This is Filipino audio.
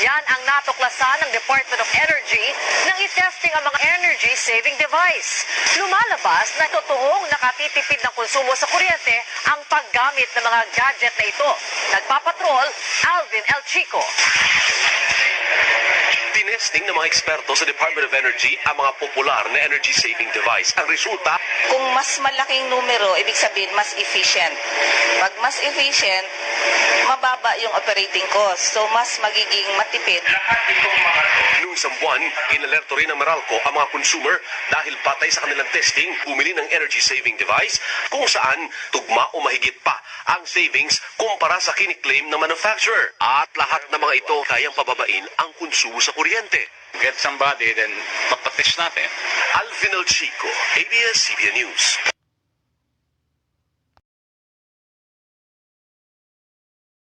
Yan ang natuklasan ng Department of Energy nang itesting ang mga energy-saving device. Lumalabas na totoong nakatitipid ng konsumo sa kuryente ang paggamit ng mga gadget na ito. Nagpapatrol, Alvin El Chico. Tinesting ng mga eksperto sa Department of Energy ang mga popular na energy-saving device. Ang resulta, Kung mas malaking numero, ibig sabihin mas efficient. Pag mas efficient, mababa yung operating cost. So, mas magiging matipid. noong isang buwan, inalerto rin ng Meralco ang mga consumer dahil batay sa kanilang testing, bumili ng energy-saving device kung saan tugma o mahigit pa ang savings kumpara sa kiniklaim ng manufacturer. At lahat ng mga ito kayang pababain ang konsumo sa kuryente. Get somebody, then papatis natin. Alvin El Chico, ABS-CBN News.